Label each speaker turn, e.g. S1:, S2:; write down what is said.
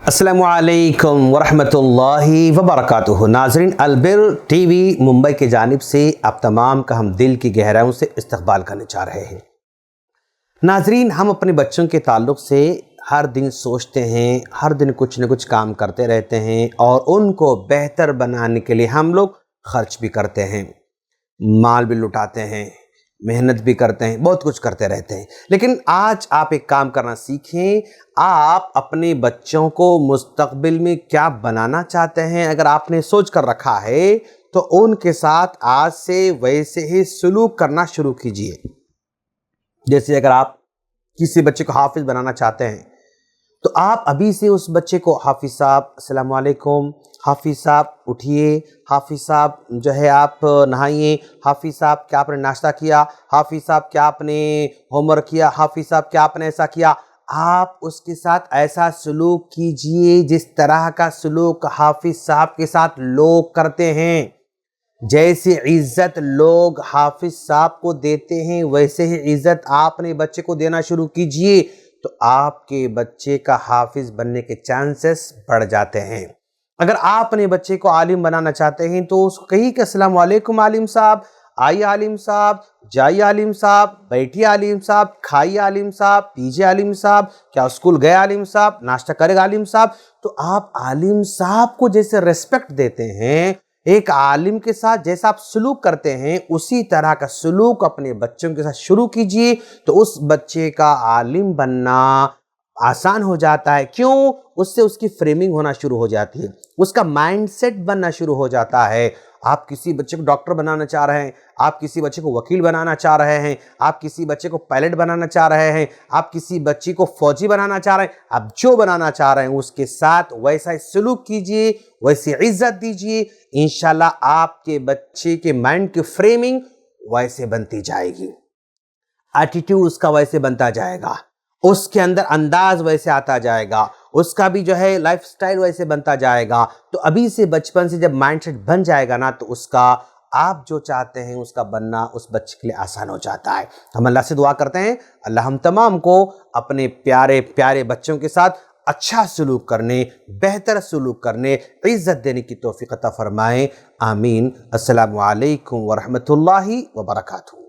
S1: अस्सलामु अलैकुम वरहमतुल्लाहि वबरकातुहू। नाज़रीन, अलबिर टीवी मुंबई की जानिब से आप तमाम का हम दिल की गहराइयों से इस्तकबाल करने चाह रहे हैं। नाज़रीन, हम अपने बच्चों के ताल्लुक़ से हर दिन सोचते हैं, हर दिन कुछ न कुछ काम करते रहते हैं और उनको बेहतर बनाने के लिए हम लोग खर्च भी करते हैं, माल भी लुटाते हैं, मेहनत भी करते हैं, बहुत कुछ करते रहते हैं। लेकिन आज आप एक काम करना सीखें। आप अपने बच्चों को मुस्तक़बिल में क्या बनाना चाहते हैं, अगर आपने सोच कर रखा है तो उनके साथ आज से वैसे ही सलूक करना शुरू कीजिए। जैसे अगर आप किसी बच्चे को हाफिज़ बनाना चाहते हैं तो आप अभी से उस बच्चे को हाफिज़ साहब अस्सलामु अलैकुम, हाफिज़ साहब उठिए, हाफिज़ साहब जो है आप नहाइए, हाफिज़ साहब क्या आपने नाश्ता किया, हाफिज़ साहब क्या आपने होमवर्क किया, हाफिज़ साहब क्या आपने ऐसा किया। आप उसके साथ ऐसा सलूक कीजिए जिस तरह का सलूक हाफिज़ साहब के साथ लोग करते हैं। जैसे इज़्ज़त लोग हाफिज़ साहब को देते हैं वैसे ही इज़्ज़त आप अपने बच्चे को देना शुरू कीजिए, तो आपके बच्चे का हाफिज़ बनने के चांसेस बढ़ जाते हैं। अगर आप अपने बच्चे को आलिम बनाना चाहते हैं तो उसको कहिए कि अस्सलामु अलैकुम आलिम साहब, आइए आलिम साहब, जाइए आलिम साहब, बैठिए आलिम साहब, खाइए आलिम साहब, पीजिए आलिम साहब, क्या स्कूल गए आलिम साहब, नाश्ता करेगा आलिम साहब। तो आप आलिम साहब को जैसे रिस्पेक्ट देते हैं, एक आलिम के साथ जैसा आप सलूक करते हैं, उसी तरह का सलूक अपने बच्चों के साथ शुरू कीजिए, तो उस बच्चे का आलिम बनना आसान हो जाता है। क्यों? उससे उसकी फ्रेमिंग होना शुरू हो जाती है, उसका माइंडसेट बनना शुरू हो जाता है। आप किसी बच्चे को डॉक्टर बनाना चाह रहे हैं, आप किसी बच्चे को वकील बनाना चाह रहे हैं, आप किसी बच्चे को पायलट बनाना चाह रहे हैं, आप किसी बच्ची को फौजी बनाना चाह रहे हैं, आप जो बनाना चाह रहे हैं उसके साथ वैसा ही सलूक कीजिए, वैसी इज्जत दीजिए। इंशाल्लाह आपके बच्चे के माइंड की फ्रेमिंग वैसे बनती जाएगी, एटीट्यूड उसका वैसे बनता जाएगा, उसके अंदर अंदाज वैसे आता जाएगा, उसका भी जो है लाइफ स्टाइल वैसे बनता जाएगा। तो अभी से बचपन से जब माइंडसेट बन जाएगा ना, तो उसका आप जो चाहते हैं उसका बनना उस बच्चे के लिए आसान हो जाता है। हम अल्लाह से दुआ करते हैं, अल्लाह हम तमाम को अपने प्यारे प्यारे बच्चों के साथ अच्छा सलूक करने, बेहतर सलूक करने, इज़्ज़त देने की तौफीक अता फरमाएं। आमीन। अस्सलामु अलैकुम वरहमतुल्लाहि वबरकातुहू।